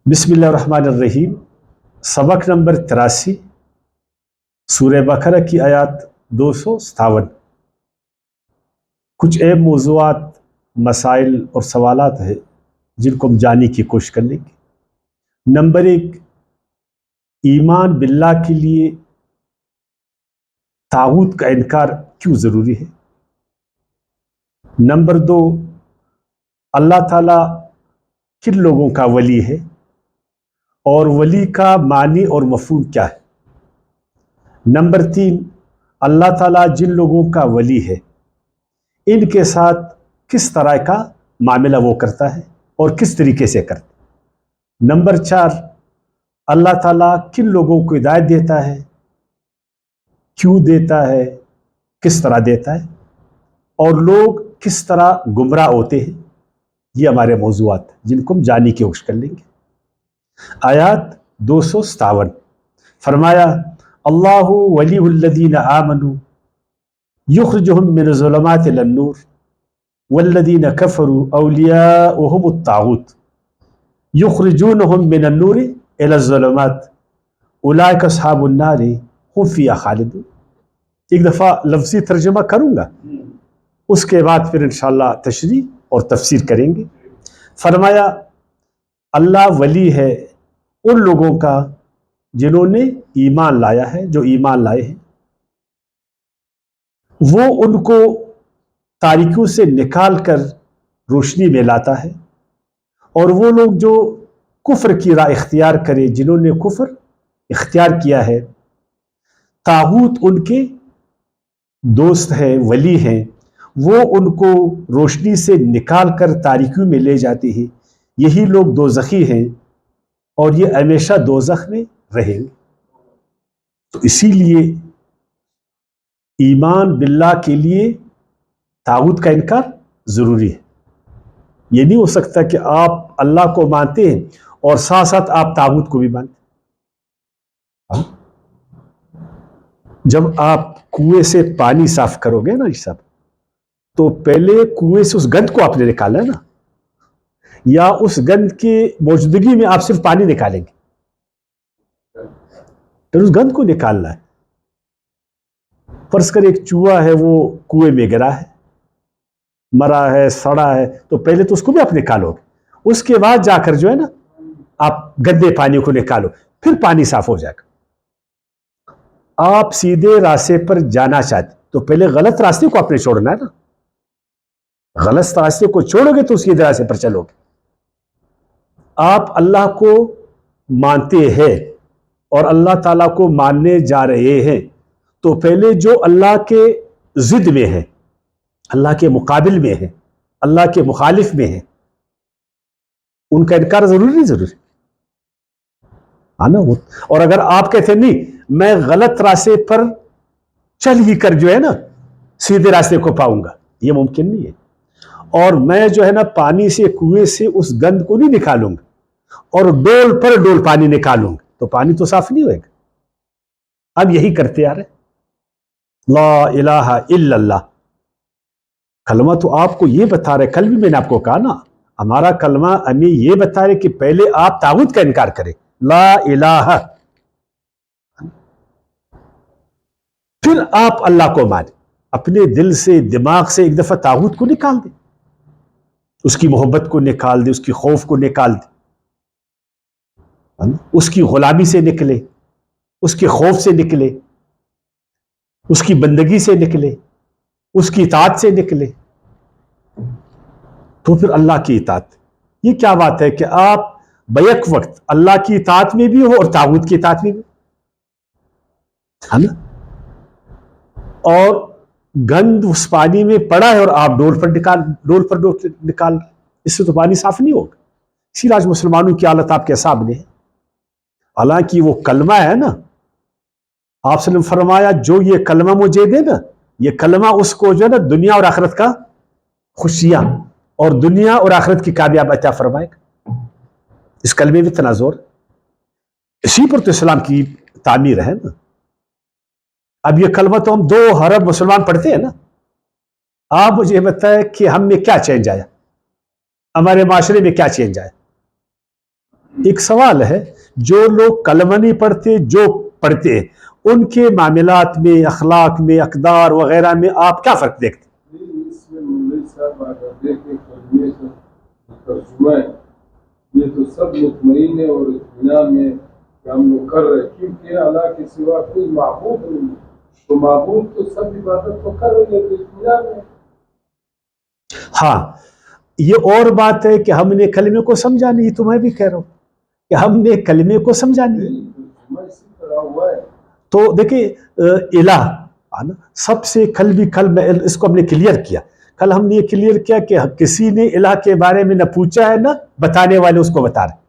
بسم اللہ الرحمن الرحیم۔ سبق نمبر 83، سورہ بقرہ کی آیات 257۔ کچھ اہم موضوعات، مسائل اور سوالات ہیں جن کو ہم جاننے کی کوشش کر لیں گے۔ نمبر 1، ایمان باللہ کے لیے طاغوت کا انکار کیوں ضروری ہے؟ نمبر 2، اللہ تعالیٰ کن لوگوں کا ولی ہے اور ولی کا معنی اور مفہوم کیا ہے؟ نمبر 3، اللہ تعالیٰ جن لوگوں کا ولی ہے ان کے ساتھ کس طرح کا معاملہ وہ کرتا ہے اور کس طریقے سے کرتا ہے؟ نمبر 4، اللہ تعالیٰ کن لوگوں کو ہدایت دیتا ہے، کیوں دیتا ہے، کس طرح دیتا ہے، اور لوگ کس طرح گمراہ ہوتے ہیں؟ یہ ہمارے موضوعات جن کو ہم جاننے کی کوشش کر لیں گے۔ آیات 257، فرمایا اللہ ولی الذین آمنوا یخرجہم من الظلمات الی النور والذین کفروا اولیاؤہم الطاغوت یخرجونہم من النور الی الظلمات اولئک اصحاب النار ہم فیہا خالدون۔ ایک دفعہ لفظی ترجمہ کروں گا، اس کے بعد پھر انشاءاللہ تشریح اور تفسیر کریں گے۔ فرمایا اللہ ولی ہے ان لوگوں کا جنہوں نے ایمان لایا ہے، جو ایمان لائے ہیں۔ وہ ان کو تاریکیوں سے نکال کر روشنی میں لاتا ہے، اور وہ لوگ جو کفر کی راہ اختیار کرے، جنہوں نے کفر اختیار کیا ہے، طاغوت ان کے دوست ہیں، ولی ہیں، وہ ان کو روشنی سے نکال کر تاریکیوں میں لے جاتے ہیں۔ یہی لوگ دوزخی ہیں اور یہ ہمیشہ دوزخ میں رہیں گے۔ تو اسی لیے ایمان باللہ کے لیے طاغوت کا انکار ضروری ہے۔ یہ نہیں ہو سکتا کہ آپ اللہ کو مانتے ہیں اور ساتھ ساتھ آپ طاغوت کو بھی مانتے ہیں۔ جب آپ کنویں سے پانی صاف کرو گے نا صاحب، تو پہلے کنویں سے اس گند کو آپ نے نکالا ہے نا، یا اس گند کی موجودگی میں آپ صرف پانی نکالیں گے؟ پھر اس گند کو نکالنا ہے۔ فرض کر ایک چوہا ہے، وہ کنویں میں گرا ہے، مرا ہے، سڑا ہے، تو پہلے تو اس کو بھی آپ نکالو گے، اس کے بعد جا کر جو ہے نا آپ گندے پانی کو نکالو، پھر پانی صاف ہو جائے گا۔ آپ سیدھے راستے پر جانا چاہتے تو پہلے غلط راستے کو آپ نے چھوڑنا ہے نا، غلط راستے کو چھوڑو گے تو سیدھے راستے پر چلو گے۔ آپ اللہ کو مانتے ہیں اور اللہ تعالیٰ کو ماننے جا رہے ہیں، تو پہلے جو اللہ کے ضد میں ہے، اللہ کے مقابل میں ہے، اللہ کے مخالف میں ہے، ان کا انکار ضروری نہیں ضروری نا۔ اور اگر آپ کہتے ہیں نہیں میں غلط راستے پر چل ہی کر جو ہے نا سیدھے راستے کو پاؤں گا، یہ ممکن نہیں ہے۔ اور میں جو ہے نا پانی سے، کنویں سے اس گند کو نہیں نکالوں گا اور ڈول پر ڈول پانی نکالوں گا، تو پانی تو صاف نہیں ہوئے گا۔ اب یہی کرتے آ رہے، لا الہ الا اللہ کلمہ تو آپ کو یہ بتا رہے، کل بھی میں نے آپ کو کہا نا، ہمارا کلمہ ہمیں یہ بتا رہے کہ پہلے آپ طاغوت کا انکار کریں، لا الہ، پھر آپ اللہ کو مانیں۔ اپنے دل سے، دماغ سے ایک دفعہ طاغوت کو نکال دیں، اس کی محبت کو نکال دیں، اس کی خوف کو نکال دیں، اس کی غلامی سے نکلے، اس کے خوف سے نکلے، اس کی بندگی سے نکلے، اس کی اطاعت سے نکلے، تو پھر اللہ کی اطاعت۔ یہ کیا بات ہے کہ آپ بیک وقت اللہ کی اطاعت میں بھی ہو اور طاغوت کی اطاعت میں بھی ہے نا۔ اور گند اس پانی میں پڑا ہے اور آپ ڈول پر نکال، اس سے تو پانی صاف نہیں ہوگا۔ اسی لیے آج مسلمانوں کی حالت آپ کے سامنے ہے۔ حالانکہ وہ کلمہ ہے نا، آپ صلی اللہ علیہ وسلم فرمایا جو یہ کلمہ مجھے دے نا، یہ کلمہ اس کو جو ہے نا دنیا اور آخرت کا خوشیاں اور دنیا اور آخرت کی کامیاب عطا فرمائے گا۔ اس کلمے میں تناظر، اسی پر تو اسلام کی تعمیر ہے نا۔ اب یہ کلمہ تو ہم 2 ارب مسلمان پڑھتے ہیں نا، آپ مجھے بتائیں کہ ہم میں کیا چینج آیا، ہمارے معاشرے میں کیا چینج آیا؟ ایک سوال ہے، جو لوگ کلمہ نہیں پڑھتے، جو پڑھتے ہیں، ان کے معاملات میں، اخلاق میں، اقدار وغیرہ میں آپ کیا فرق دیکھتے ہیں؟ اس میں مولوی صاحب اگر دیکھیں کلمے کا ترجمہ ہے، یہ تو سب مطمئن ہے اور اطمینان میں کہ ہم لوگ کر رہے ہیں، کیونکہ اللہ کے سوا کوئی معبود نہیں ہے، تو معبود تو سب عبادت تو کر رہے ہیں، تو اطمینان ہے۔ ہاں، یہ اور بات ہے کہ ہم نے کلمے کو سمجھا نہیں، تو میں بھی کہہ رہا ہوں کہ ہم نے کلمے کو سمجھا نہیں۔ ترجمہ اسی طرح ہوا ہے۔ تو دیکھیں الہ سب سے کل اس کو ہم نے کلیئر کیا، کل ہم نے یہ کلیئر کیا کہ کسی نے الہ کے بارے میں نہ پوچھا ہے، نہ بتانے والے اس کو بتا رہے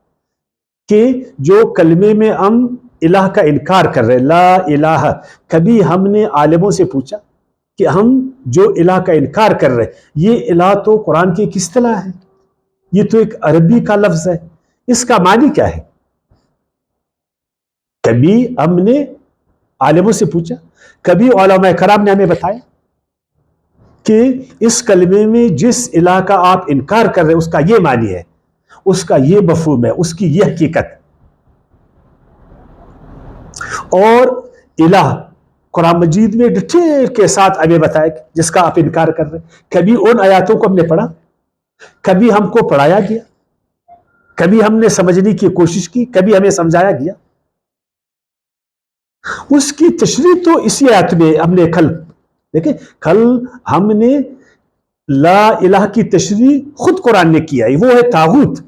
کہ جو کلمے میں ہم الہ کا انکار کر رہے، لا الہ، کبھی ہم نے عالموں سے پوچھا کہ ہم جو الہ کا انکار کر رہے، یہ الہ تو قرآن کی ایک اصطلاح ہے، یہ تو ایک عربی کا لفظ ہے، اس کا معنی کیا ہے؟ کبھی ہم نے عالموں سے پوچھا، کبھی علماء کرام نے ہمیں بتایا کہ اس کلمے میں جس الہ کا آپ انکار کر رہے ہیں اس کا یہ معنی ہے، اس کا یہ مفہوم ہے، اس کی یہ حقیقت۔ اور الہ قرآن مجید میں ڈیٹیل کے ساتھ ہمیں بتایا جس کا آپ انکار کر رہے ہیں۔ کبھی ان آیاتوں کو ہم نے پڑھا، کبھی ہم کو پڑھایا گیا، کبھی ہم نے سمجھنے کی کوشش کی، کبھی ہمیں سمجھایا گیا۔ اس کی تشریح تو اسی آیت میں ہم نے کل ہم نے لا الہ کی تشریح خود قرآن نے کیا ہے، وہ ہے طاغوت۔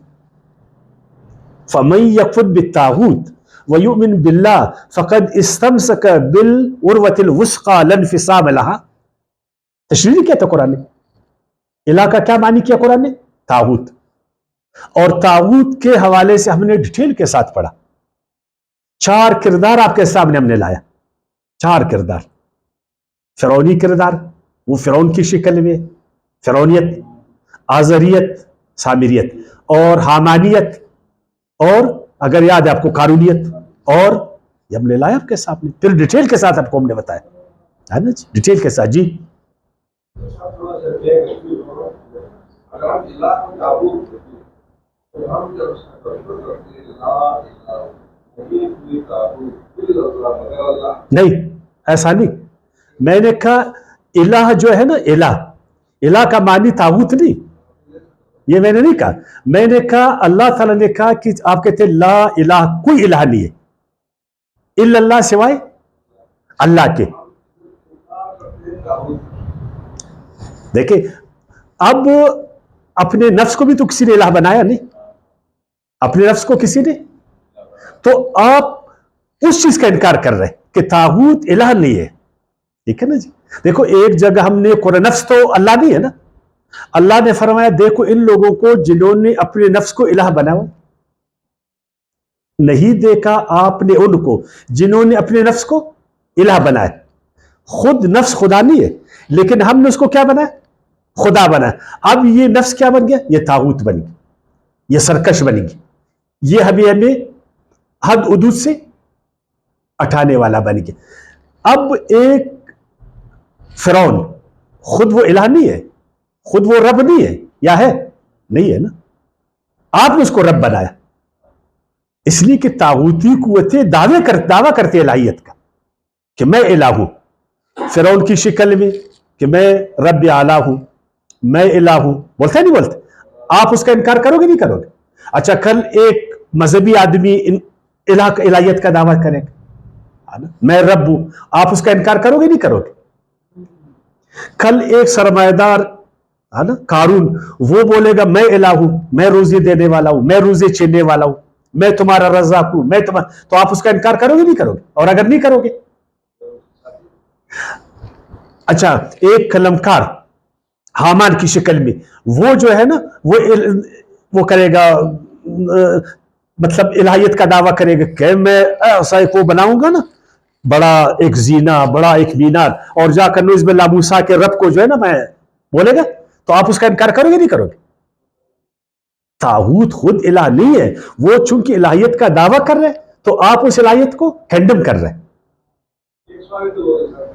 فَمَن يَكْفُرْ بِالطَّاغُوتِ وَيُؤْمِنْ بِاللَّهِ فَقَدْ اسْتَمْسَكَ بِالْعُرْوَةِ الْوُثْقَىٰ لَا انفصام لَهَا۔ تشریح کیا تھا قرآن نے؟ الہ کا کیا معنی کیا قرآن نے؟ طاغوت۔ اور طاغوت کے حوالے سے ہم نے ڈیٹیل کے ساتھ پڑھا، 4 کردار آپ کے سامنے ہم نے لایا، 4 کردار۔ فرعونی کردار، وہ فرعون کی شکل میں، فرعونیت، آزریت، سامریت، اور حامانیت، اور اگر یاد ہے آپ کو قارونیت، اور یہ ہم نے لایا آپ کے سامنے، پھر ڈیٹیل کے ساتھ آپ کو ہم نے بتایا ہے نا، ڈیٹیل کے ساتھ۔ جی اگر ہم الہ کو تعبد کرتے ہیں تو ہم جب اس کا ترجمہ کرتے ہیں نہیں، ایسا نہیں، میں نے کہا الہ جو ہے نا، الہ کا معنی طاغوت نہیں، یہ میں نے نہیں کہا، میں نے کہا اللہ تعالیٰ نے کہا کہ آپ کہتے ہیں لا الہ، کوئی الہ نہیں ہے الا اللہ، سوائے اللہ کے۔ دیکھیں اب اپنے نفس کو بھی تو کسی نے الہ بنایا نہیں، اپنے نفس کو کسی نے، تو آپ اس چیز کا انکار کر رہے کہ طاغوت الہ نہیں ہے، ٹھیک ہے نا جی۔ دیکھو ایک جگہ ہم نے قرآن، نفس تو اللہ نہیں ہے نا، اللہ نے فرمایا دیکھو ان لوگوں کو جنہوں نے اپنے نفس کو الہ بنایا، نہیں دیکھا آپ نے ان کو جنہوں نے اپنے نفس کو الہ بنایا۔ خود نفس خدا نہیں ہے، لیکن ہم نے اس کو کیا بنایا؟ خدا بنایا۔ اب یہ نفس کیا بن گیا؟ یہ طاغوت بن گیا، یہ سرکش بن گیا، یہ ہمیں حد حدود سے اٹھانے والا بن گیا۔ اب ایک فرعون، خود وہ الہ نہیں ہے، خود وہ رب نہیں ہے، یا ہے؟ نہیں ہے نا، آپ نے اس کو رب بنایا، اس لیے کہ طاغوتی قوتیں دعویٰ کرتے الہیت کا کہ میں الہ ہوں، فرعون کی شکل میں کہ میں رب اعلیٰ ہوں، میں الہ ہوں، بولتے نہیں بولتے؟ آپ اس کا انکار کرو گے نہیں کرو گے؟ اچھا کل ایک مذہبی آدمی الہیت کا دعویٰ کرے گا، میں رب ہوں، آپ اس کا انکار کرو گے نہیں کرو گے؟ کل ایک سرمایہ دار قارون، وہ بولے گا میں الہ ہوں، میں روزی دینے والا ہوں، میں روزی چھیننے والا ہوں، میں تمہارا رزاق ہوں، تو آپ اس کا انکار کرو گے نہیں کرو گے؟ اور اگر نہیں کرو گے، اچھا ایک قلمکار حامان کی شکل میں، وہ جو ہے نا وہ کرے گا، مطلب الہیت کا دعویٰ کرے گا کہ میں ایسا ایک وہ بناؤں گا نا، بڑا ایک زینہ، بڑا ایک مینار، اور جا کر نعوذ باللہ موسیٰ کے رب کو جو ہے نا میں بولے گا، تو آپ اس کا انکار کرو گے نہیں کرو گے؟ طاغوت خود الہ نہیں ہے، وہ چونکہ الہیت کا دعویٰ کر رہے تو آپ اس الہیت کو کینڈم کر رہے۔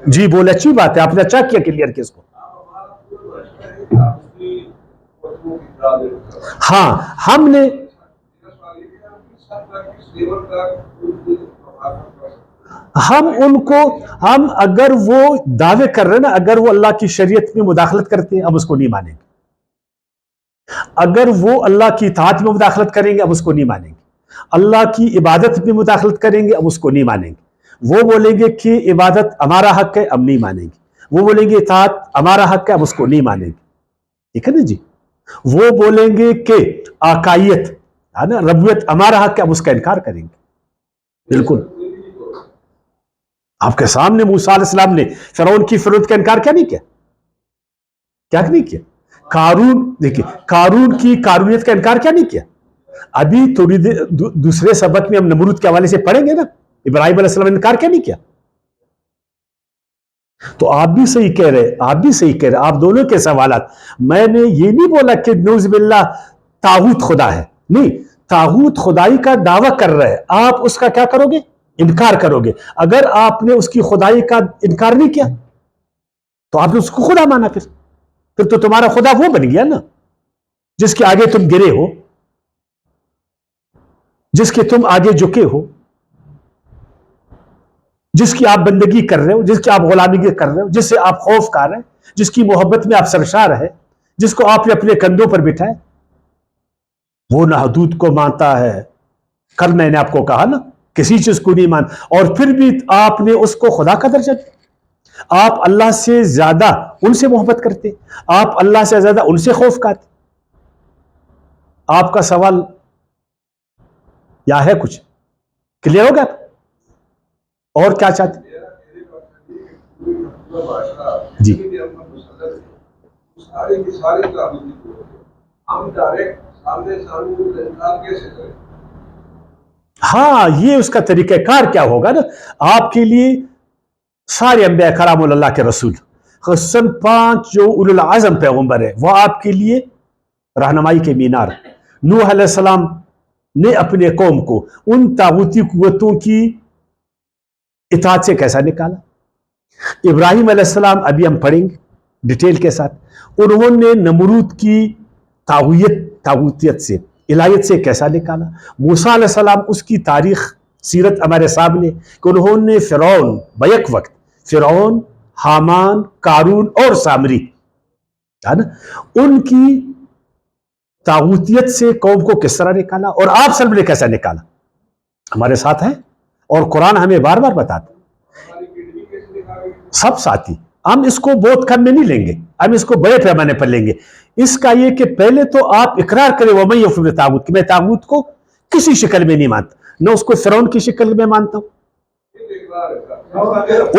جی بولے، اچھی بات ہے، آپ نے اچھا کیا کلیئر کیا اس کو۔ ہاں ہم نے ہم اگر وہ دعوے کر رہے ہیں نا، اگر وہ اللہ کی شریعت میں مداخلت کرتے ہیں اب اس کو نہیں مانیں گے، اگر وہ اللہ کی اطاعت میں مداخلت کریں گے اب اس کو نہیں مانیں گے، اللہ کی عبادت میں مداخلت کریں گے اب اس کو نہیں مانیں گے، وہ بولیں گے کہ عبادت ہمارا حق ہے اب نہیں مانیں گے، وہ بولیں گے اطاعت ہمارا حق ہے اب اس کو نہیں مانیں گے، ٹھیک ہے نا جی، وہ بولیں گے کہ آقائیت ہے نا، ربویت ہمارا حق ہے اب اس کا انکار کریں گے۔ بالکل آپ کے سامنے موسیٰ علیہ السلام نے فرعون کی فرعونیت کا انکار کیا نہیں کیا، کیا نہیں کیا؟ قارون دیکھیں، قارون کی قارونیت کا انکار کیا نہیں کیا؟ ابھی تھوڑی دیر دوسرے سبق میں ہم نمرود کے حوالے سے پڑھیں گے نا، ابراہیم علیہ السلام نے انکار کیا نہیں کیا؟ تو آپ بھی صحیح کہہ رہے، آپ بھی صحیح کہہ رہے، آپ دونوں کے سوالات، میں نے یہ نہیں بولا کہ نعوذ باللہ طاغوت خدا ہے، نہیں، طاغوت خدائی کا دعویٰ کر رہے ہیں، آپ اس کا کیا کرو گے؟ انکار کرو گے۔ اگر آپ نے اس کی خدائی کا انکار نہیں کیا تو آپ نے اس کو خدا مانا، پھر تو تمہارا خدا وہ بن گیا نا جس کے آگے تم گرے ہو، جس کے تم آگے جھکے ہو، جس کی آپ بندگی کر رہے ہو، جس کی آپ غلامی کر رہے ہو، جس سے آپ خوف کھا رہے ہیں، جس کی محبت میں آپ سرشار ہے، جس کو آپ نے اپنے کندھوں پر بٹھائے، وہ نہ حدود کو مانتا ہے۔ کل میں نے آپ کو کہا نا کسی چیز کو نہیں مان، اور پھر بھی آپ نے اس کو خدا کا درجہ دیا۔ آپ اللہ سے زیادہ ان سے محبت کرتے، آپ اللہ سے زیادہ ان سے خوف کھاتے۔ آپ کا سوال یا ہے کچھ کلیئر ہو گیا؟ اور کیا چاہتے؟ جی ہاں، یہ اس کا طریقہ کار کیا ہوگا نا، آپ کے لیے سارے انبیاء کرام اللہ کے رسول، خصوصاً 5 جو اولو العزم پیغمبر ہے، وہ آپ کے لیے رہنمائی کے مینار۔ نوح علیہ السلام نے اپنے قوم کو ان طاغوتی قوتوں کی اطاعت سے کیسا نکالا؟ ابراہیم علیہ السلام، ابھی ہم پڑھیں گے ڈیٹیل کے ساتھ، انہوں نے نمرود کی طاغوتیت سے، الہیت سے کیسا نکالا؟ موسیٰ علیہ السلام، اس کی تاریخ سیرت ہمارے سامنے کہ انہوں نے فرعون، بیک وقت فرعون، حامان، قارون اور سامری ہے نا، ان کی طاغوتیت سے قوم کو کس طرح نکالا، اور آپ صلی اللہ علیہ وسلم نے کیسا نکالا، ہمارے ساتھ ہیں، اور قرآن ہمیں بار بار بتاتا، سب ساتھی۔ ہم اس کو بہت کم میں نہیں لیں گے، ہم اس کو بڑے پیمانے پر لیں گے۔ اس کا یہ کہ پہلے تو آپ اقرار کریں وَمَن يَكْفُرْ بِالطَّاغُوتِ، کہ میں طاغوت کو کسی شکل میں نہیں مانتا، نہ اس کو فرعون کی شکل میں مانتا ہوں۔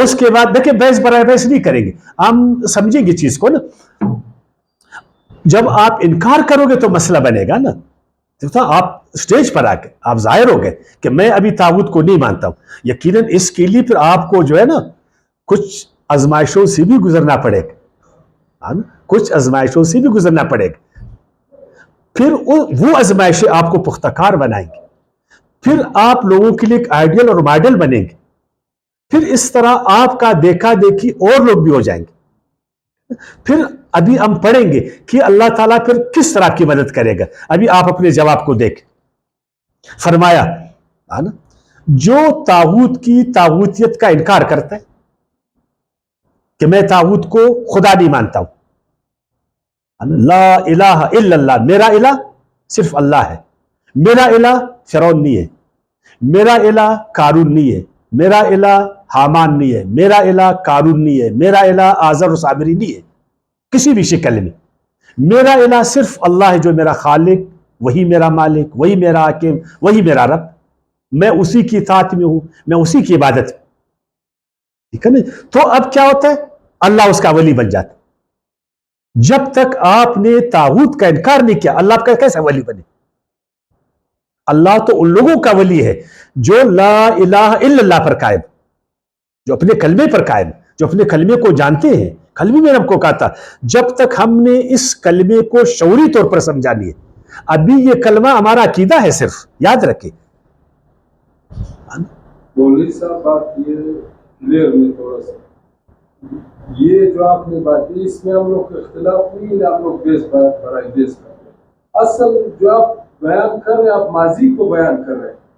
اس کے بعد دیکھیں، بحث برائے بحث نہیں کریں گے، ہم سمجھیں گے چیز کو نا۔ جب آپ انکار کرو گے تو مسئلہ بنے گا نا، آپ سٹیج پر آ کے آپ ظاہر ہو گئے کہ میں ابھی طاغوت کو نہیں مانتا ہوں، یقیناً اس کے لیے پھر آپ کو جو ہے نا کچھ آزمائشوں سے بھی گزرنا پڑے گا، کچھ آزمائشوں سے بھی گزرنا پڑے گا، پھر وہ آزمائشیں آپ کو پختہ کار بنائیں گے، پھر آپ لوگوں کے لیے ایک آئیڈیل اور ماڈل بنیں گے، پھر اس طرح آپ کا دیکھا دیکھی اور لوگ بھی ہو جائیں گے۔ پھر ابھی ہم پڑھیں گے کہ اللہ تعالیٰ پھر کس طرح کی مدد کرے گا۔ ابھی آپ اپنے جواب کو دیکھ، فرمایا جو طاغوت کی طاغوتیت کا انکار کرتا ہے کہ میں طاغوت کو خدا نہیں مانتا ہوں، لا الہ الا اللہ، میرا الہ صرف اللہ ہے، میرا الہ فرعون نہیں ہے، میرا الہ قارون نہیں ہے، میرا الہ حامان نہیں ہے، میرا الہ قارون نہیں ہے، میرا الہ آزر و سامری نہیں ہے کسی بھی شکل میں، میرا الہ صرف اللہ ہے جو میرا خالق، وہی میرا مالک، وہی میرا حاکم، وہی میرا رب، میں اسی کی اطاعت میں ہوں، میں اسی کی عبادت میں، ٹھیک ہے نا۔ تو اب کیا ہوتا ہے؟ اللہ اس کا ولی بن جاتا۔ جب تک آپ نے طاغوت کا انکار نہیں کیا، اللہ آپ کا کیسا ولی بنے؟ اللہ تو ان لوگوں کا ولی ہے جو لا الہ الا اللہ پر قائم، جو اپنے کلمے پر قائم، جو اپنے کلمے کو جانتے ہیں۔ کلمے میں رب کو کہا تھا جب تک ہم نے اس کلمے کو شعوری طور پر سمجھا نہیں ہے، ابھی یہ کلمہ ہمارا عقیدہ ہے، صرف یاد رکھیں۔ مولوی صاحب بات یہ کلیئر میں تھوڑا سا، یہ جو آپ نے بات کی اس میں ہم لوگ کا اختلاف نہیں ہے، آپ لوگ بیس بات برائے بیس کر رہے ہیں۔ اصل جو آپ بیان کر رہے ہیں، آپ ماضی کو بیان کر رہے ہیں،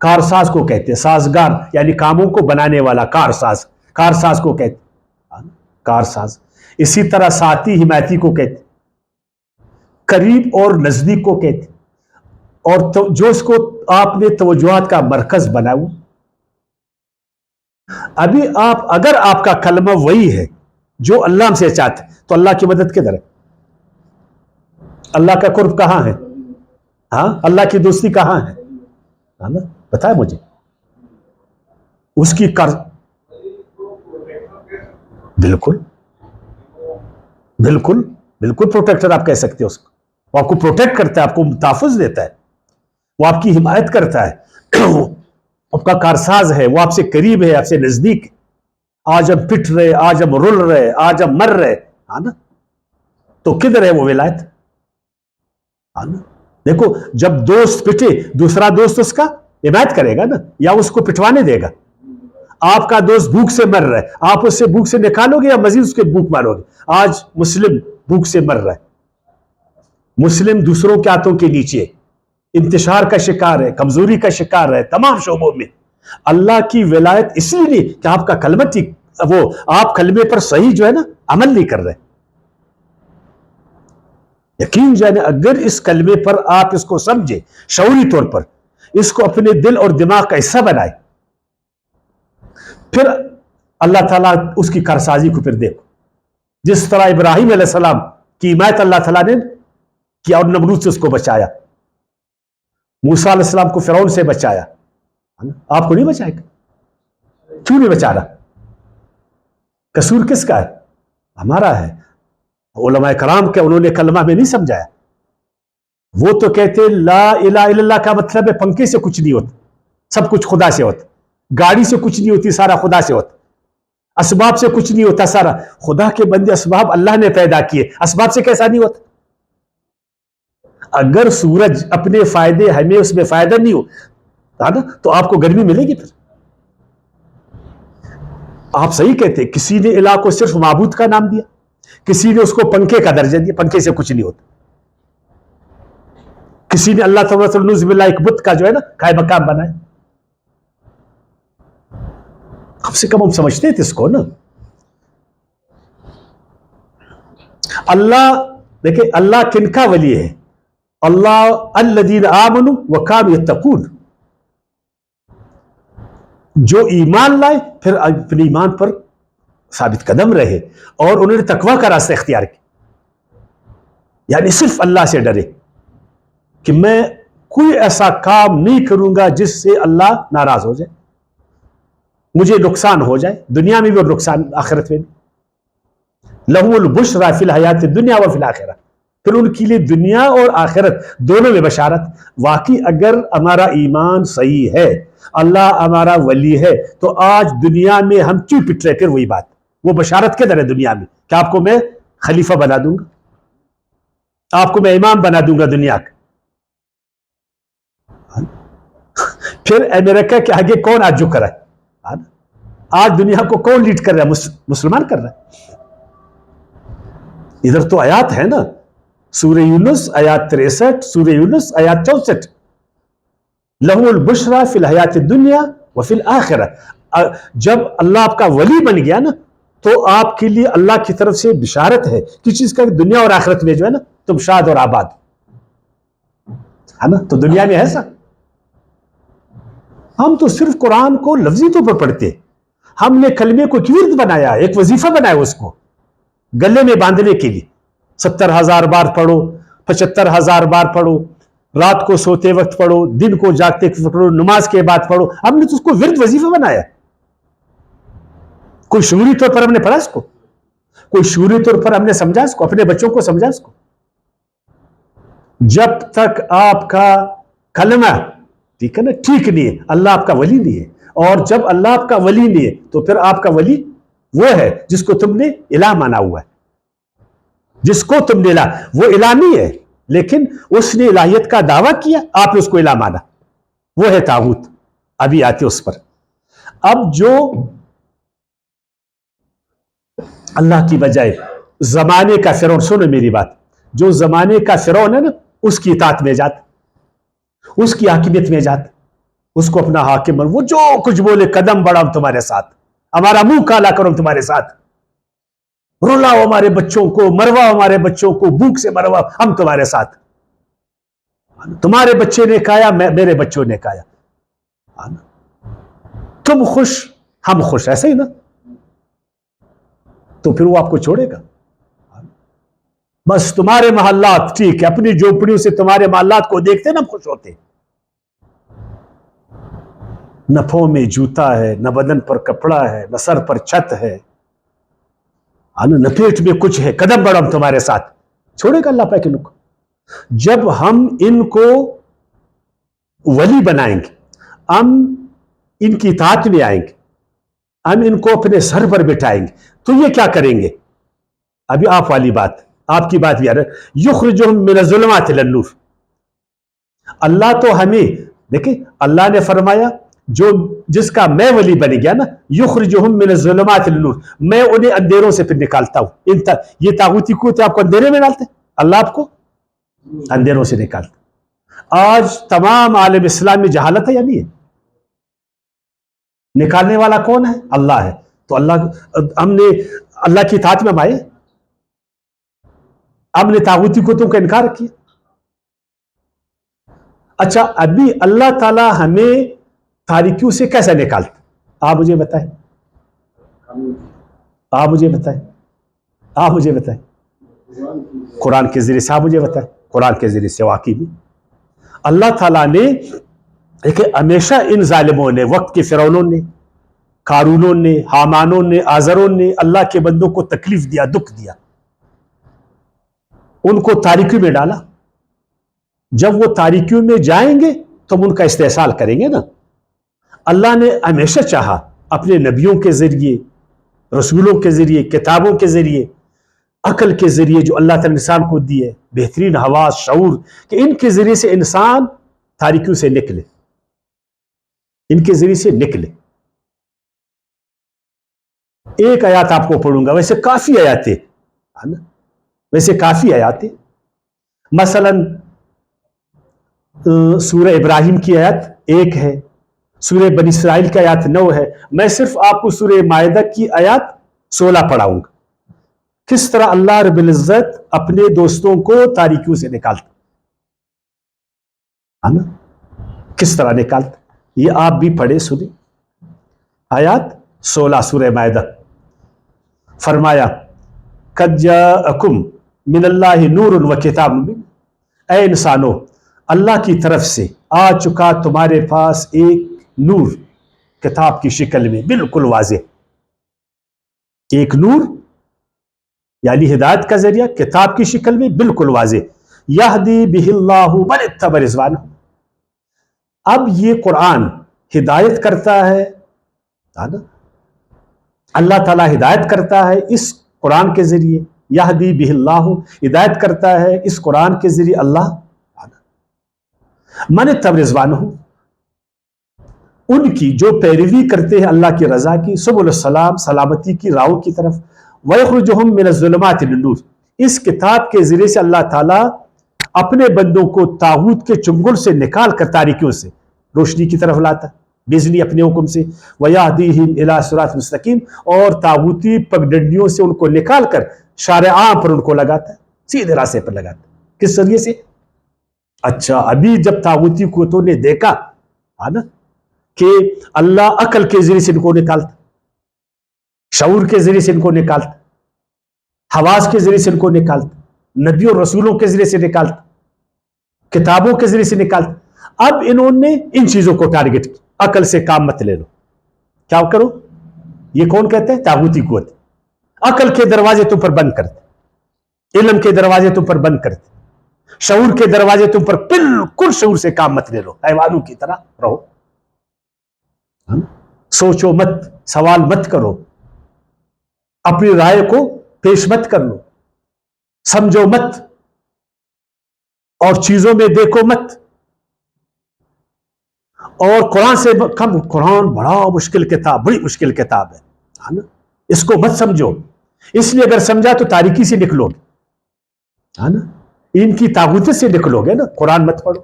کارساز کو کہتے ہیں، سازگار یعنی کاموں کو بنانے والا، کارساز کو کہتے ہیں، کارساز۔ اسی طرح ساتھی حمایتی کو کہتے ہیں، قریب اور نزدیک کو کہتے ہیں، اور جو اس کو آپ نے توجہات کا مرکز بنایا ہوا۔ ابھی اگر آپ کا کلمہ وہی ہے جو اللہ ہم سے چاہتے تو اللہ کی مدد کدھر ہے؟ اللہ کا قرب کہاں ہے؟ ہاں، اللہ کی دوستی کہاں ہے؟ بتائے مجھے اس کی بالکل بالکل بالکل پروٹیکٹر آپ کہہ سکتے ہیں اس کو۔ وہ آپ کو پروٹیکٹ کرتا ہے، آپ کو تحفظ دیتا ہے، وہ آپ کی حمایت کرتا ہے، آپ کا کارساز ہے، وہ آپ سے قریب ہے، آپ سے نزدیک ہے۔ آج ہم پٹ رہے، آج ہم رول رہے، آج ہم مر رہے، ہاں نا، تو کدھر ہے وہ ولایت؟ ہاں نا، دیکھو جب دوست پٹے دوسرا دوست اس کا حمایت کرے گا نا، یا اس کو پٹوانے دے گا۔ آپ کا دوست بھوک سے مر رہا ہے، آپ اس سے بھوک سے نکالو گے یا مزید اس کے بھوک مارو گے؟ آج مسلم بھوک سے مر رہا ہے، مسلم دوسروں کے ہاتھوں کے نیچے انتشار کا شکار ہے، کمزوری کا شکار ہے تمام شعبوں میں۔ اللہ کی ولایت اس لیے نہیں کہ آپ کا کلمہ وہ آپ کلمے پر صحیح جو ہے نا عمل نہیں کر رہے۔ یقین جانے اگر اس کلمے پر آپ اس کو سمجھے شعوری طور پر، اس کو اپنے دل اور دماغ کا حصہ بنائے، پھر اللہ تعالیٰ اس کی کارسازی کو پھر دیکھو۔ جس طرح ابراہیم علیہ السلام کی حمایت اللہ تعالیٰ نے کیا اور نمرود سے اس کو بچایا، موسیٰ علیہ السلام کو فرعون سے بچایا، آپ کو نہیں بچائے گا؟ کیوں نہیں بچا رہا؟ قصور کس کا ہے؟ ہمارا ہے۔ علماء کرام کے انہوں نے کلمہ میں نہیں سمجھایا۔ وہ تو کہتے لا الہ الا اللہ کا مطلب ہے پنکھے سے کچھ نہیں ہوتا، سب کچھ خدا سے ہوتا، گاڑی سے کچھ نہیں ہوتی، سارا خدا سے ہوتا، اسباب سے کچھ نہیں ہوتا، سارا خدا کے بندے اسباب اللہ نے پیدا کیے، اسباب سے کیسا نہیں ہوتا؟ اگر سورج اپنے فائدے ہمیں اس میں فائدہ نہیں ہو تو آپ کو گرمی ملے گی؟ پھر آپ صحیح کہتے ہیں، کسی نے الہ کو صرف معبود کا نام دیا، کسی نے اس کو پنکھے کا درجہ دیا، پنکھے سے کچھ نہیں ہوتا، کسی نے اللہ تعالیٰ ایک بت کا جو ہے نا قائم مقام بنائے۔ کم سے کم ہم سمجھتے تھے اس کو نا۔ اللہ دیکھیں، اللہ کن کا ولی ہے؟ اللہ الذین آمنوا وکانوا یتقون، جو ایمان لائے پھر اپنے ایمان پر ثابت قدم رہے اور انہوں نے تقویٰ کا راستہ اختیار کیا، یعنی صرف اللہ سے ڈرے کہ میں کوئی ایسا کام نہیں کروں گا جس سے اللہ ناراض ہو جائے، مجھے نقصان ہو جائے دنیا میں بھی اور نقصان آخرت میں بھی۔ لہم البشریٰ فی الحیات الدنیا و فی الآخرہ، پھر ان کے لیے دنیا اور آخرت دونوں میں بشارت۔ واقعی اگر ہمارا ایمان صحیح ہے، اللہ ہمارا ولی ہے، تو آج دنیا میں ہم کیوں پٹ رہے؟ پھر وہی بات، وہ بشارت کدھر ہے دنیا میں کہ آپ کو میں خلیفہ بنا دوں گا، آپ کو میں امام بنا دوں گا دنیا کا۔ پھر امریکہ کے آگے کون آج جو کرا ہے؟ آج دنیا کو کون لیڈ کر رہا ہے؟ مسلمان کر رہا ہے۔ ادھر تو آیات ہے نا، سورہ یونس آیات 63، سورہ یونس آیات 64، لہم البشریٰ فی الحیات الدنیا وفی الآخرہ۔ جب اللہ آپ کا ولی بن گیا نا تو آپ کے لیے اللہ کی طرف سے بشارت ہے کس چیز کا؟ دنیا اور آخرت میں جو ہے نا تم شاد اور آباد، ہے نا۔ تو دنیا میں ایسا ہم تو صرف قرآن کو لفظی طور پر پڑھتے، ہم نے کلمے کو ورد بنایا، ایک وظیفہ بنایا اس کو گلے میں باندھنے کے لیے۔ 70,000 بار پڑھو، 75,000 بار پڑھو، رات کو سوتے وقت پڑھو، دن کو جاگتے وقت پڑھو، نماز کے بعد پڑھو۔ ہم نے تو اس کو ورد وظیفہ بنایا۔ کوئی شعوری طور پر ہم نے پڑھا اس کو؟ کوئی شعوری طور پر ہم نے سمجھا اس کو؟ اپنے بچوں کو سمجھا اس کو؟ جب تک آپ کا کلمہ ٹھیک ہے نا ٹھیک نہیں ہے، اللہ آپ کا ولی نہیں ہے۔ اور جب اللہ آپ کا ولی نہیں ہے تو پھر آپ کا ولی وہ ہے جس کو تم نے الہ مانا ہوا ہے، جس کو تم نے الہ، وہ الہ نہیں ہے لیکن اس نے الہیت کا دعویٰ کیا، آپ نے اس کو الہ مانا، وہ ہے طاغوت۔ ابھی آتے اس پر۔ اب جو اللہ کی بجائے زمانے کا فرعون، سنو میری بات، جو زمانے کا فرعون ہے نا اس کی اطاعت میں جاتا، اس کی حاکمیت میں جاتا، اس کو اپنا حاکم بن، وہ جو کچھ بولے، قدم بڑھا ہم تمہارے ساتھ، ہمارا منہ کالا کرو ہم تمہارے ساتھ، رلاؤ ہمارے بچوں کو، مرواؤ ہمارے بچوں کو، بھوک سے مرواؤ ہم تمہارے ساتھ، تمہارے بچے نے کھایا میرے بچوں نے کھایا، تم خوش ہم خوش، ایسا ہی نا؟ تو پھر وہ آپ کو چھوڑے گا؟ بس تمہارے محلات ٹھیک ہے، اپنی جھوپڑیوں سے تمہارے محلات کو دیکھتے نہ خوش ہوتے، نہ پاؤں میں جوتا ہے، نہ بدن پر کپڑا ہے، نہ سر پر چھت ہے، نہ پیٹ میں کچھ ہے، قدم بڑھو ہم تمہارے ساتھ، چھوڑے گا اللہ پاک ان کو؟ جب ہم ان کو ولی بنائیں گے، ہم ان کی اطاعت میں آئیں گے، ہم ان کو اپنے سر پر بٹھائیں گے، تو یہ کیا کریں گے؟ ابھی آپ والی بات، آپ کی بات بھی آ رہا ہے، یخرجہم من الظلمات الی النور۔ اللہ تو ہمیں دیکھیں، اللہ نے فرمایا جس کا میں ولی بن گیا نا، یخرجہم من الظلمات الی النور، میں انہیں اندھیروں سے پھر نکالتا ہوں۔ یہ طاغوتی قوت آپ کو اندھیرے میں ڈالتے، اللہ آپ کو اندھیروں سے نکالتا۔ آج تمام عالم اسلام میں جہالت ہے یا نہیں ہے؟ نکالنے والا کون ہے؟ اللہ ہے۔ تو ہم نے اللہ کی اطاعت میں ہم آئے، ہم نے طاغوتی قوتوں کا انکار کیا۔ اچھا، ابھی اللہ تعالی ہمیں تاریکیوں سے کیسے نکالتا؟ آپ مجھے بتائیں، آپ مجھے بتائیں، آپ مجھے بتائیں۔ قرآن کے ذریعے سے، آپ مجھے بتائیں، قرآن کے ذریعے سے۔ واقعی بھی اللہ تعالیٰ نے ہمیشہ ان ظالموں نے، وقت کے فرعونوں نے، قارونوں نے، حامانوں نے، آزروں نے اللہ کے بندوں کو تکلیف دیا، دکھ دیا، ان کو تاریکی میں ڈالا۔ جب وہ تاریکیوں میں جائیں گے تو ہم ان کا استحصال کریں گے نا۔ اللہ نے ہمیشہ چاہا اپنے نبیوں کے ذریعے، رسولوں کے ذریعے، کتابوں کے ذریعے، عقل کے ذریعے جو اللہ تعالی نے انسان کو دی ہے، بہترین حواس، شعور، کہ ان کے ذریعے سے انسان تاریکیوں سے نکلے، ان کے ذریعے سے نکلے۔ ایک آیات آپ کو پڑھوں گا، ویسے کافی آیاتیں، ویسے کافی آیاتیں، مثلا سورہ ابراہیم کی آیت 1 ہے، سورہ بنی اسرائیل کی آیات 9 ہے۔ میں صرف آپ کو سورہ مائدہ کی آیات 16 پڑھاؤں گا، کس طرح اللہ رب العزت اپنے دوستوں کو تاریکیوں سے نکالتا ہے نا، کس طرح نکالتا، یہ آپ بھی پڑھے سنیں۔ آیات 16 سورہ مائدہ، فرمایا قد جاءکم من اللہ نور و کتاب مبین، اے انسانوں، اللہ کی طرف سے آ چکا تمہارے پاس ایک نور، کتاب کی شکل میں، بالکل واضح ایک نور، یعنی ہدایت کا ذریعہ، کتاب کی شکل میں بالکل واضح، یہدی بہ اللہ من اتبع رضوانہ۔ اب یہ قرآن ہدایت کرتا ہے، اللہ تعالیٰ ہدایت کرتا ہے اس قرآن کے ذریعے، یہدی بہ اللہ، ہدایت کرتا ہے اس قرآن کے ذریعے اللہ، من اتبع رضوانہ، ان کی جو پیروی کرتے ہیں اللہ کی رضا کی، سبل السلام، سلامتی کی راہوں کی طرف، وَيَخْرُجُهُم مِّنَ الظُّلُمَاتِ إِلَى النُّورِ، اس کتاب کے ذریعے سے اللہ تعالیٰ اپنے بندوں کو طاغوت کے چنگل سے نکال کر تاریکیوں سے روشنی کی طرف لاتا ہے، بزنی اپنے حکم سے، وَيَهْدِيهِمْ إِلَىٰ صِرَاطٍ مُسْتَقِيمٍ، اور طاغوتی پگڈنڈیوں سے ان کو نکال کر شارع عام پر ان کو لگاتا ہے، سیدھے راستے پر لگاتا ہے۔ کس ذریعے سے؟ اچھا، ابھی جب طاغوتی قوتوں نے دیکھا نا کہ اللہ عقل کے ذریعے سے ان کو نکالتا، شعور کے ذریعے سے ان کو نکالتا، حواس کے ذریعے سے ان کو نکالتا، نبیوں اور رسولوں کے ذریعے سے نکالتا، کتابوں کے ذریعے سے نکالتا، اب انہوں نے ان چیزوں کو ٹارگٹ کیا، عقل سے کام مت لے لو، کیا کرو؟ یہ کون کہتے ہیں؟ طاغوتی قوت۔ عقل کے دروازے تم پر بند کرتے، علم کے دروازے تم پر بند کرتے، شعور کے دروازے تم پر، بالکل شعور سے کام مت لے لو، حیوانوں کی طرح رہو، سوچو مت، سوال مت کرو، اپنی رائے کو پیش مت کر لو، سمجھو مت، اور چیزوں میں دیکھو مت، اور قرآن سے کم، قرآن بڑا مشکل کتاب، بڑی مشکل کتاب ہے نا، اس کو مت سمجھو، اس لیے اگر سمجھا تو تاریکی سے نکلو گے، ہے نا، ان کی طاغوت سے نکلو گے نا، قرآن مت پڑھو۔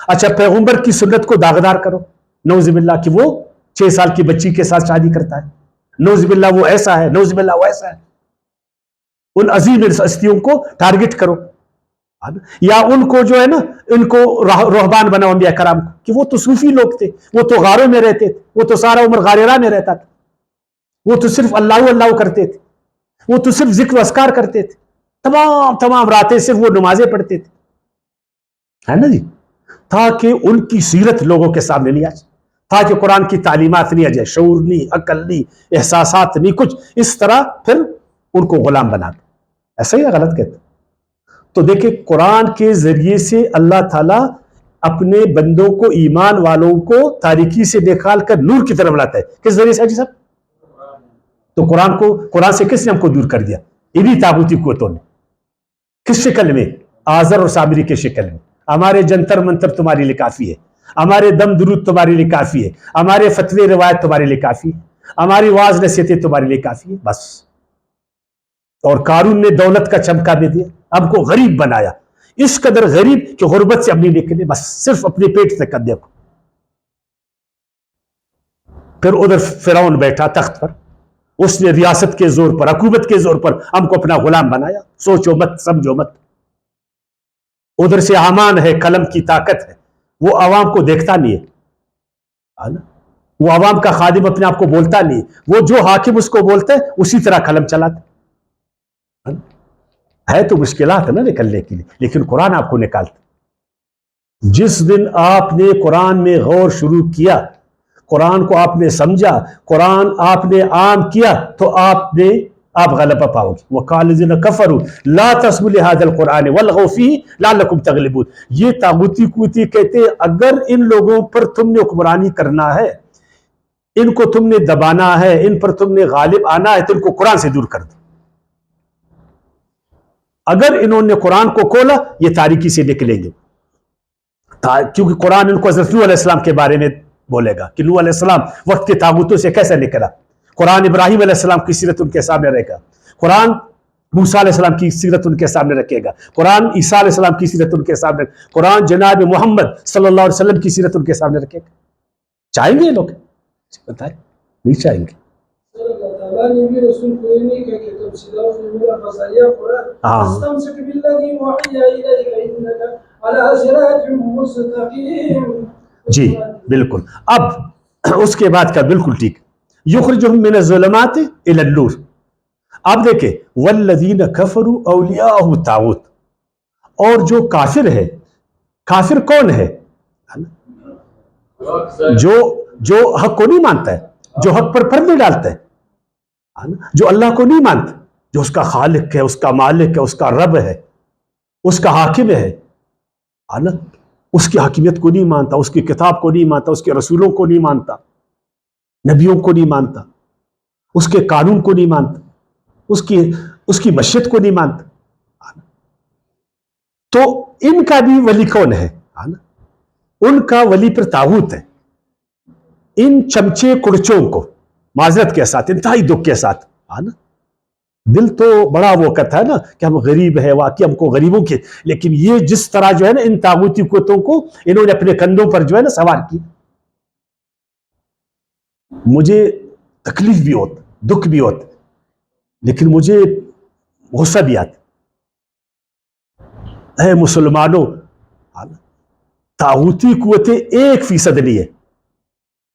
اچھا، پیغمبر کی سنت کو داغدار کرو، نعوذ باللہ کہ وہ 6 سال کی بچی کے ساتھ شادی کرتا ہے، نعوذ باللہ وہ ایسا ہے، نعوذ باللہ وہ ایسا ہے. ان عظیم ہستیوں کو ٹارگٹ کرو، یا ان کو جو ہے نا ان کو رہبان بناؤ انبیاء کرام کو، کہ وہ تو صوفی لوگ تھے، وہ تو غاروں میں رہتے تھے، وہ تو سارا عمر غار میں رہتا تھا، وہ تو صرف اللہ اللہ کرتے تھے، وہ تو صرف ذکر و اذکار کرتے تھے، تمام راتیں صرف وہ نمازیں پڑھتے تھے، ہے نا جی. تاکہ ان کی سیرت لوگوں کے سامنے نہیں آ جائے، تاکہ قرآن کی تعلیمات نہیں آ جائے، شعور نہیں، عقل نہیں، احساسات نہیں، کچھ اس طرح پھر ان کو غلام بنا دو. ایسا ہی غلط کہتے. تو دیکھیں قرآن کے ذریعے سے اللہ تعالیٰ اپنے بندوں کو، ایمان والوں کو تاریکی سے نکال کر نور کی طرف لاتا ہے. کس ذریعے سے جی صاحب؟ تو قرآن سے کس نے ہم کو دور کر دیا؟ انہی طاغوتی قوتوں نے. کس شکل میں؟ آزر اور سامری کے شکل میں. ہمارے جنتر منتر تمہارے لیے کافی ہے، ہمارے دم درود تمہارے لیے کافی ہے، ہمارے فتوے روایت تمہارے لیے کافی ہے، ہماری واعظ نصیحتیں تمہارے لیے کافی ہے، بس. اور قارون نے دولت کا چمکا دے دیا، ہم کو غریب بنایا، اس قدر غریب کہ غربت سے اب نہیں نکلے، بس صرف اپنے پیٹ سے کر دیکھو. پھر ادھر فرعون بیٹھا تخت پر، اس نے ریاست کے زور پر، حکومت کے زور پر ہم کو اپنا غلام بنایا، سوچو مت سمجھو مت. ادھر سے حامان ہے، قلم کی طاقت ہے، وہ عوام کو دیکھتا نہیں ہے، وہ عوام کا خادم اپنے آپ کو بولتا نہیں، وہ جو حاکم اس کو بولتا ہے اسی طرح قلم چلاتا ہے. تو مشکلات ہے نا نکلنے کے لیے، لیکن قرآن آپ کو نکالتا. جس دن آپ نے قرآن میں غور شروع کیا، قرآن کو آپ نے سمجھا، قرآن آپ نے عام کیا، تو آپ غلبہ پاؤ گے. وَقَالَ الَّذِينَ كَفَرُوا لَا تَسْمَعُوا لِهَذَا الْقُرْآنِ وَالْغَوْا فِيهِ لَعَلَّكُمْ تَغْلِبُونَ. یہ طاغوتی قوتی کہتے ہیں اگر ان لوگوں پر تم نے حکمرانی کرنا ہے، ان کو تم نے دبانا ہے، ان پر تم نے غالب آنا ہے، تو ان کو قرآن سے دور کر دو. اگر انہوں نے قرآن کو کھولا یہ تاریکی سے نکلیں گے، کیونکہ قرآن ان کو حضرت نوح علیہ السلام کے بارے میں بولے گا کہ نوح علیہ السلام وقت کے طاغوتوں سے کیسے نکلا. قرآن ابراہیم علیہ السلام کی سیرت ان کے سامنے رہے گا، قرآن موسیٰ علیہ السلام کی سیرت ان کے سامنے رکھے گا، قرآن عیسیٰ علیہ السلام کی سیرت ان کے سامنے، قرآن جناب محمد صلی اللہ علیہ وسلم کی سیرت ان کے سامنے رکھے گا. چاہیں گے یہ لوگ؟ بتائیں، نہیں چاہیں گے. تعالیٰ نے بھی رسول کو یہ نہیں کہا کہ تم سیدھا میرا مزاحیہ قرآن استمسک بالذی اوحی الیک انک علی صراط مستقیم. جی بالکل. اب اس کے بعد کا بالکل ٹھیک، یخرجہم من الظلمات الی النور. اب دیکھیں والذین کفروا اولیاءہ الطاغوت، اور جو کافر ہے، کافر کون ہے؟ جو حق کو نہیں مانتا ہے، جو حق پر پردے ڈالتا ہے، جو اللہ کو نہیں مانتا، جو اس کا خالق ہے، اس کا مالک ہے، اس کا رب ہے، اس کا حاکم ہے، اس کی حاکمیت کو نہیں مانتا، اس کی کتاب کو نہیں مانتا، اس کے رسولوں کو نہیں مانتا، نبیوں کو نہیں مانتا، اس کے قانون کو نہیں مانتا، اس کی مشیت کو نہیں مانتا، تو ان کا بھی ولی کون ہے؟ ان کا ولی پر طاغوت ہے. ان چمچے کڑچوں کو معذرت کے ساتھ، انتہائی دکھ کے ساتھ، دل تو بڑا وہ کرتا ہے نا کہ ہم غریب ہیں، واقعی ہم کو غریبوں کے، لیکن یہ جس طرح جو ہے نا ان طاغوتی قوتوں کو انہوں نے اپنے کندھوں پر جو ہے نا سوار کی، مجھے تکلیف بھی ہوتا، دکھ بھی ہوتا، لیکن مجھے غصہ بھی آتا. اے مسلمانوں، طاغوتی قوتیں 1% نہیں ہے،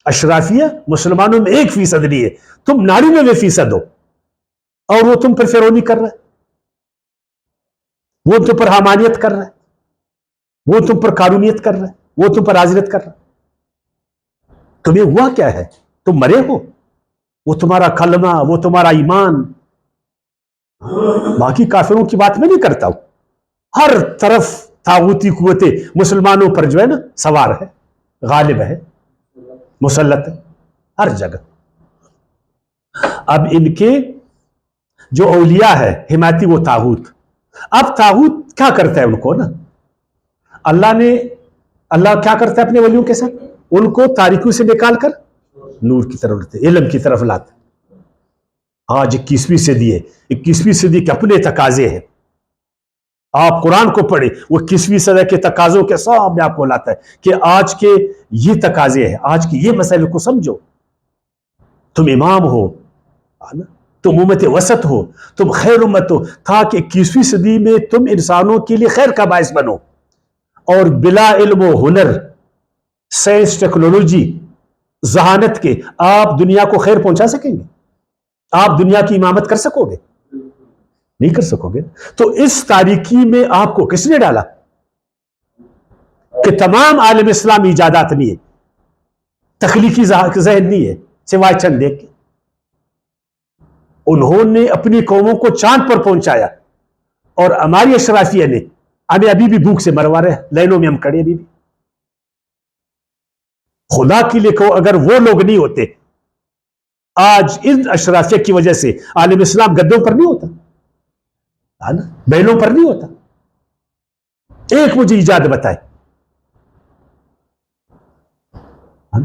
اشرافیہ مسلمانوں میں 1% نہیں ہے، تم 99% ہو، اور وہ تم پر فرعونی کر رہا ہے، وہ تم پر حمانیت کر رہا ہے، وہ تم پر قارونیت کر رہا ہے، وہ تم پر حاضریت کر رہا ہے. تمہیں ہوا کیا ہے؟ تم مرے ہو، وہ تمہارا کلمہ، وہ تمہارا ایمان. باقی کافروں کی بات میں نہیں کرتا ہوں، ہر طرف طاغوتی قوتیں مسلمانوں پر جو ہے نا سوار ہے، غالب ہے، مسلط ہے ہر جگہ. اب ان کے جو اولیاء ہے حمایتی، وہ طاغوت. اب طاغوت کیا کرتا ہے ان کو نا، اللہ کیا کرتا ہے اپنے ولیوں کے ساتھ؟ ان کو تاریکیوں سے نکال کر نور کی طرف لاتے، علم کی طرف لاتے. آج 21ویں صدی ہے، 21ویں صدی کے اپنے تقاضے ہیں. آپ قرآن کو پڑھیں، وہ 21ویں صدی کے تقاضوں کے سامنے آپ کو لاتا ہے کہ آج کے یہ تقاضے ہیں آج کی، یہ مسائل کو سمجھو. تم امام ہو، تم امت وسط ہو، تم خیر امت ہو، تاکہ 21ویں صدی میں تم انسانوں کے لیے خیر کا باعث بنو، اور بلا علم و ہنر، سائنس، ٹیکنالوجی، ذہانت کے آپ دنیا کو خیر پہنچا سکیں گے؟ آپ دنیا کی امامت کر سکو گے؟ نہیں کر سکو گے. تو اس تاریکی میں آپ کو کس نے ڈالا کہ تمام عالم اسلام ایجادات نہیں ہے، تخلیقی ذہن نہیں ہے سوائے چند ایک کے. انہوں نے اپنی قوموں کو چاند پر پہنچایا، اور ہماری اشرافیہ نے ہمیں ابھی بھی بھوک سے مروا رہے ہیں، لائنوں میں ہم کھڑے ابھی بھی. خدا کے لیے کہو، اگر وہ لوگ نہیں ہوتے، آج ان اشرافیہ کی وجہ سے عالم اسلام گدوں پر نہیں ہوتا، بیلوں پر نہیں ہوتا. ایک مجھے ایجاد بتائے،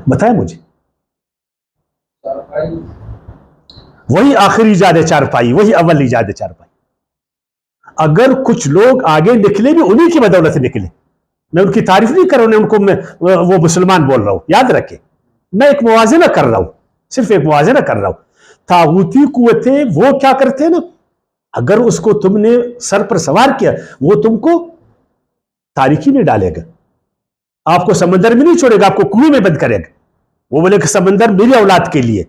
بتائیں مجھے. وہی آخری ایجاد ہے چارپائی، وہی اول ایجاد ہے چارپائی. اگر کچھ لوگ آگے نکلے بھی انہی کی بدولت نکلے. میں ان کی تعریف نہیں کر رہا ہوں، ان کو میں وہ مسلمان بول رہا ہوں، یاد رکھے. میں ایک موازنہ کر رہا ہوں، صرف ایک موازنہ کر رہا ہوں. طاغوتی قوتیں وہ کیا کرتے ہیں نا، اگر اس کو تم نے سر پر سوار کیا، وہ تم کو تاریکی میں ڈالے گا، آپ کو سمندر میں نہیں چھوڑے گا، آپ کو کنویں میں بند کرے گا. وہ بولے کہ سمندر میری اولاد کے لیے،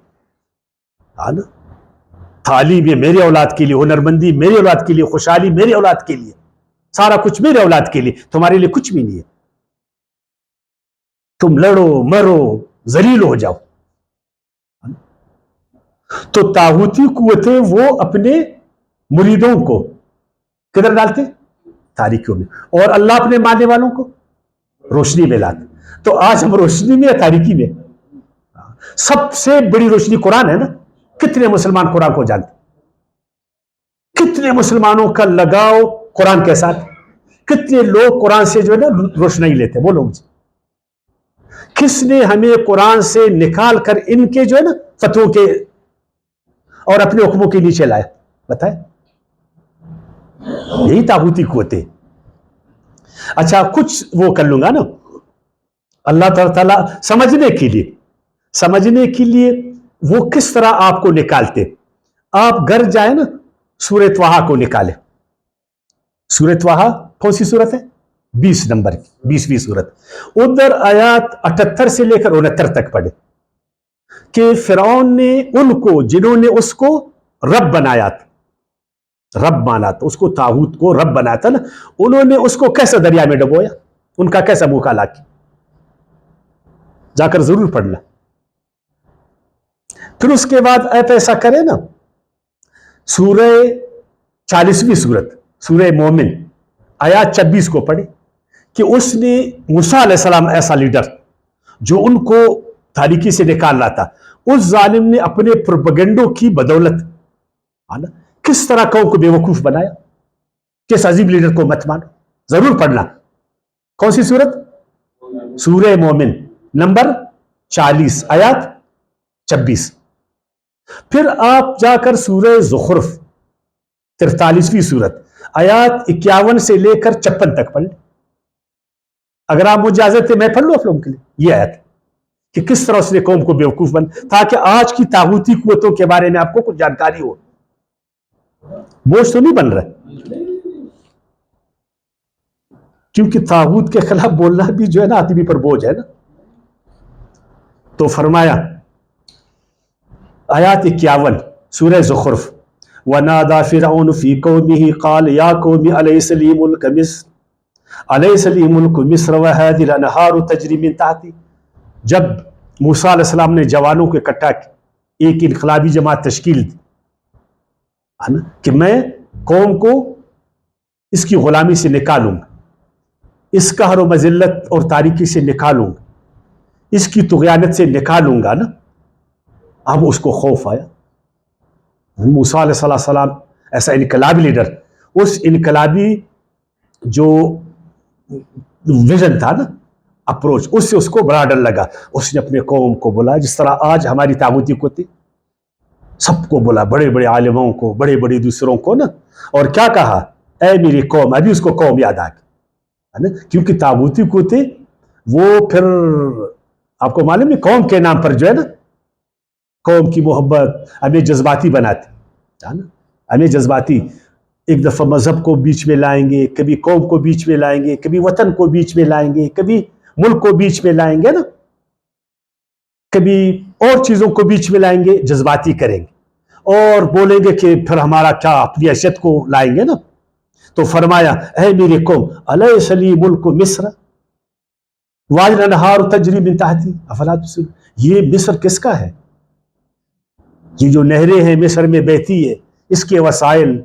تعلیم یہ میری اولاد کے لیے، ہنرمندی میری اولاد کے لیے، خوشحالی میری اولاد کے لیے، سارا کچھ میرے اولاد کے لیے، تمہارے لیے کچھ بھی نہیں ہے. تم لڑو مرو ذلیل ہو جاؤ. تو طاغوتی قوتیں وہ اپنے مریدوں کو کدھر ڈالتے؟ تاریکیوں میں، اور اللہ اپنے ماننے والوں کو روشنی میں لاتے. تو آج ہم روشنی میں یا تاریکی میں؟ سب سے بڑی روشنی قرآن ہے نا. کتنے مسلمان قرآن کو جانتے؟ کتنے مسلمانوں کا لگاؤ قرآن کے ساتھ؟ کتنے لوگ قرآن سے جو ہے نا روشنائی لیتے؟ بولو مجھے، کس نے ہمیں قرآن سے نکال کر ان کے جو ہے نا فتووں کے اور اپنے حکموں کے نیچے لائے؟ بتائیں. یہی طاغوتی قوتیں. اچھا کچھ وہ کر لوں گا نا، اللہ تعالیٰ سمجھنے کے لیے وہ کس طرح آپ کو نکالتے. آپ گھر جائیں نا، سورہ طٰہٰ کو نکالے. سورہ طٰہٰ کون سی سورت ہے؟ 20 نمبر کی 20ویں سورت. ادھر آیات 78 سے لے کر 69 تک پڑھے کہ فرعون نے ان کو جنہوں نے اس کو رب بنایا تھا، رب مانا تھا، اس کو طاغوت کو رب بنایا تھا نا، انہوں نے اس کو کیسے دریا میں ڈبویا، ان کا کیسا منہ کالا کیا. جا کر ضرور پڑھنا. پھر اس کے بعد آپ ایسا کرے نا، سورہ 40ویں سورت سورہ مومن آیات 26 کو پڑھے کہ اس نے موسیٰ علیہ السلام ایسا لیڈر جو ان کو تاریکی سے نکال رہا تھا، اس ظالم نے اپنے پروپیگنڈوں کی بدولت کس طرح قوم کو بے وقوف بنایا. کس عظیم لیڈر کو مت مانو، ضرور پڑھنا. کون سی سورت؟ سورہ مومن نمبر 40 آیات 26. پھر آپ جا کر سورہ زخرف 43ویں سورت آیات 51 سے لے کر 56 تک پڑھ لیں. اگر آپ مجھے اجازت ہے میں پڑھ لوں آپ لوگوں کے لیے یہ آیت کہ کس طرح اس نے قوم کو بیوقوف بن، تاکہ آج کی طاغوتی قوتوں کے بارے میں آپ کو کچھ جانکاری ہو. بوجھ تو نہیں بن رہا، کیونکہ طاغوت کے خلاف بولنا بھی جو ہے نا آدمی پر بوجھ ہے نا. تو فرمایا آیات 51 سورہ زخرف، وَنَادَى فِرْعَوْنُ فِي قَوْمِهِ قَالَ يَا قَوْمِ أَلَيْسَ لِي مُلْكُ مِصْرَ وَهَٰذِهِ الْأَنْهَارُ تَجْرِي مِن تَحْتِي. جب موسیٰ علیہ السلام نے جوانوں کو اکٹھا کی، ایک انقلابی جماعت تشکیل دی کہ میں قوم کو اس کی غلامی سے نکالوں گا، اس قہر و مذلت اور تاریکی سے نکالوں گا، اس کی طغیانت سے نکالوں گا نا. اب اس کو خوف آیا. موسیٰ علیہ السلام ایسا انقلابی لیڈر، اس انقلابی جو ویژن تھا نا، اپروچ، اس سے اس کو بڑا ڈر لگا. اس نے اپنے قوم کو بولا، جس طرح آج ہماری طاغوتی قوتیں سب کو بولا، بڑے بڑے عالموں کو، بڑے بڑے دوسروں کو نا، اور کیا کہا؟ اے میری قوم. ابھی اس کو قوم یاد آ گئی، کیونکہ طاغوتی قوتیں وہ پھر آپ کو معلوم ہے قوم کے نام پر جو ہے نا قوم کی محبت ہمیں جذباتی بناتی ہے نا, ہمیں جذباتی. ایک دفعہ مذہب کو بیچ میں لائیں گے, کبھی قوم کو بیچ میں لائیں گے, کبھی وطن کو بیچ میں لائیں گے, کبھی ملک کو بیچ میں لائیں گے نا, کبھی اور چیزوں کو بیچ میں لائیں گے, جذباتی کریں گے اور بولیں گے کہ پھر ہمارا کیا اپنی حیثیت کو لائیں گے نا. تو فرمایا اے میری قوم الیس لی ملک مصر والانہار تجری من تحتی افلا تبصرون, یہ مصر کس کا ہے؟ یہ جو نہریں ہیں مصر میں بہتی ہے, اس کے وسائل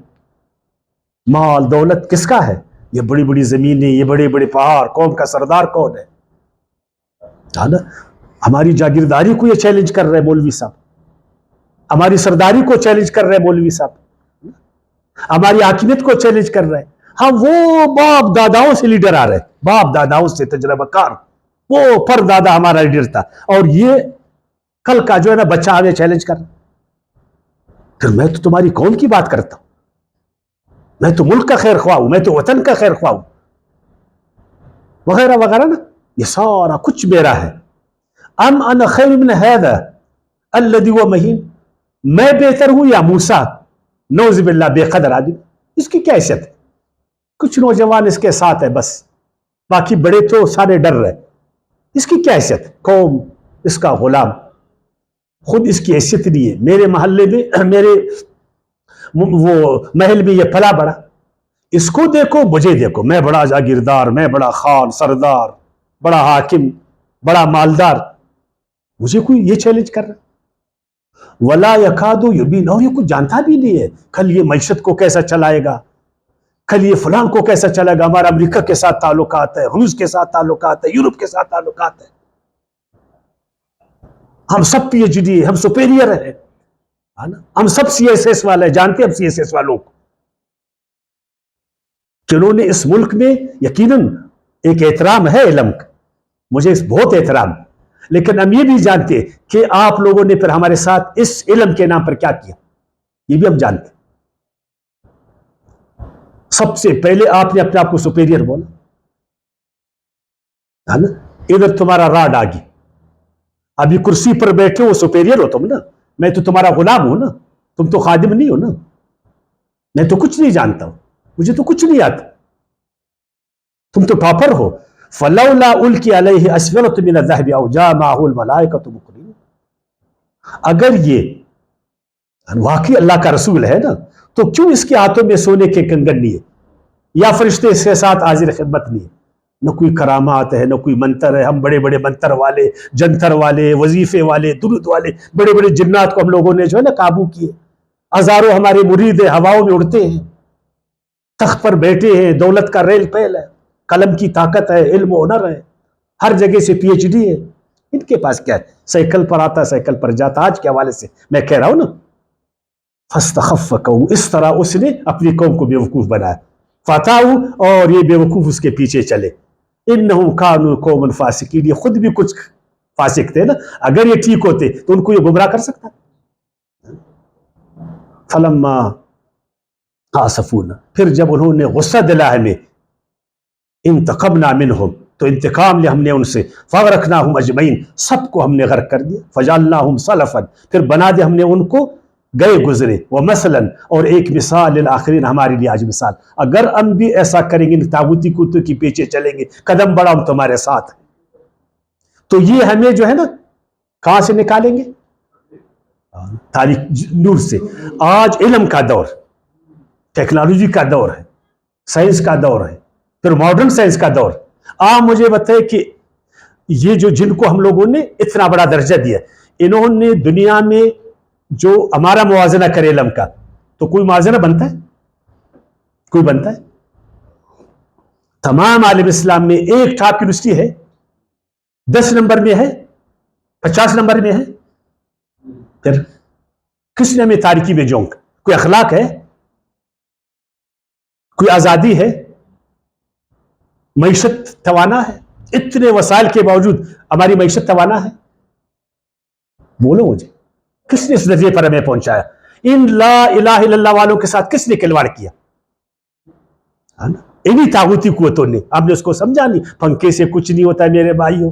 مال دولت کس کا ہے؟ یہ بڑی بڑی زمینیں, یہ بڑے بڑے پہاڑ, قوم کا سردار کون ہے؟ ہماری جاگیرداری کو یہ چیلنج کر رہے مولوی صاحب, ہماری سرداری کو چیلنج کر رہے مولوی صاحب, ہماری حاکمیت کو چیلنج کر رہے ہیں. ہم وہ باپ داداؤں سے لیڈر آ رہے, باپ داداؤں سے تجربہ کار, وہ پر دادا ہمارا لیڈر تھا, اور یہ کل کا جو ہے نا بچہ ہمیں چیلنج کر رہا. پھر میں تو تمہاری قوم کی بات کرتا ہوں, میں تو ملک کا خیر خواہ ہوں, میں تو وطن کا خیر خواہ ہوں, وغیرہ وغیرہ نا, یہ سارا کچھ میرا ہے. ام انا خیر من هذا الذي هو مہین, میں بہتر ہوں یا موسیٰ نعوذ باللہ بے قدر آدمی؟ اس کی کیا حیثیت ہے؟ کچھ نوجوان اس کے ساتھ ہے بس, باقی بڑے تو سارے ڈر رہے. اس کی کیا حیثیت؟ قوم اس کا غلام, خود اس کی حیثیت نہیں ہے. میرے محلے میں, میرے وہ محل میں یہ پلا بڑا, اس کو دیکھو مجھے دیکھو, میں بڑا جاگیردار, میں بڑا خان سردار, بڑا حاکم, بڑا مالدار, مجھے کوئی یہ چیلنج کر رہا. ولا یکاد یبین, اور یہ کچھ جانتا بھی نہیں ہے کل یہ معیشت کو کیسا چلائے گا, کل یہ فلان کو کیسا چلائے گا. ہمارا امریکہ کے ساتھ تعلقات ہے, روس کے ساتھ تعلقات ہے, یورپ کے ساتھ تعلقات ہے, ہم سب پی ایچ ڈی, ہم سپیریئر ہیں, ہم سب سی ایس ایس والے, جانتے ہیں ہم سی ایس ایس والوں کو, جنہوں نے اس ملک میں یقیناً ایک احترام ہے علم کا, مجھے بہت احترام, لیکن ہم یہ بھی جانتے کہ آپ لوگوں نے پھر ہمارے ساتھ اس علم کے نام پر کیا کیا, یہ بھی ہم جانتے. سب سے پہلے آپ نے اپنے آپ کو سپیریئر بولا, ادھر تمہارا راڈ آ گئی, ابھی کرسی پر بیٹھے ہو سپیریئر ہو تم نا, میں تو تمہارا غلام ہوں نا, تم تو خادم نہیں ہو نا, میں تو کچھ نہیں جانتا ہوں, مجھے تو کچھ نہیں آتا, تم تو ٹاپر ہو. فلولا القی علیہ اسورۃ من الذهب او جاء معه الملائکۃ مقرنین, اگر یہ واقعی اللہ کا رسول ہے نا, تو کیوں اس کے ہاتھوں میں سونے کے کنگن نہیں ہے, یا فرشتے اس کے ساتھ حاضر خدمت نہیں ہے؟ نہ کوئی کرامات ہے, نہ کوئی منتر ہے. ہم بڑے بڑے منتر والے, جنتر والے, وظیفے والے, درود والے, بڑے بڑے جنات کو ہم لوگوں نے جو ہے نا قابو کیے. ہزاروں ہمارے مرید ہواؤں میں اڑتے ہیں, تخت پر بیٹھے ہیں, دولت کا ریل پیل ہے, قلم کی طاقت ہے, علم و ہنر ہے, ہر جگہ سے پی ایچ ڈی ہے. ان کے پاس کیا ہے؟ سائیکل پر آتا, سائیکل پر جاتا. آج کے حوالے سے میں کہہ رہا ہوں نا, فاستخف قوم, اس طرح اس نے اپنی قوم کو بیوقوف بنایا. فتاو, اور یہ بیوقوف اس کے پیچھے چلے. انہم کانوا قوما فاسقین, یہ خود بھی کچھ فاسق تھے نا, اگر یہ ٹھیک ہوتے تو ان کو یہ گمراہ کر سکتا. فلما آسفونا, پھر جب انہوں نے غصہ دلا ہمیں, انتقمنا منہم, تو انتقام لیا ہم نے ان سے. فاغرقناہم اجمعین, سب کو ہم نے غرق کر دیا. فجعلناہم سلفا, پھر بنا دیا ہم نے ان کو گئے گزرے. ومثلا, اور ایک مثال للآخرین, ہمارے لیے آج مثال. اگر ہم بھی ایسا کریں گے, تاغوتی کتوں کے پیچھے چلیں گے, قدم بڑھا ہم تمہارے ساتھ ہیں, تو یہ ہمیں جو ہے نا کہاں سے نکالیں گے؟ تاریخ نور سے. آج علم کا دور, ٹیکنالوجی کا دور ہے, سائنس کا دور ہے, پھر ماڈرن سائنس کا دور. آپ مجھے بتائیں کہ یہ جو جن کو ہم لوگوں نے اتنا بڑا درجہ دیا, انہوں نے دنیا میں جو ہمارا موازنہ کرے علم کا, تو کوئی موازنہ بنتا ہے؟ کوئی بنتا ہے؟ تمام عالم اسلام میں ایک ٹاپ یونیورسٹی ہے, 10 نمبر میں ہے, 50 نمبر میں ہے. پھر کس نے ہمیں تاریکی میں جھونک؟ کوئی اخلاق ہے؟ کوئی آزادی ہے؟ معیشت توانا ہے؟ اتنے وسائل کے باوجود ہماری معیشت توانا ہے؟ بولو مجھے, کس نے اس درجے پر ہمیں پہنچایا؟ ان لا الہ الا اللہ والوں کے ساتھ کس نے کھلواڑ کیا؟ انہی طاغوتی قوتوں نے. ہم نے اس کو سمجھا نہیں, پنکھے سے کچھ نہیں ہوتا میرے بھائیوں.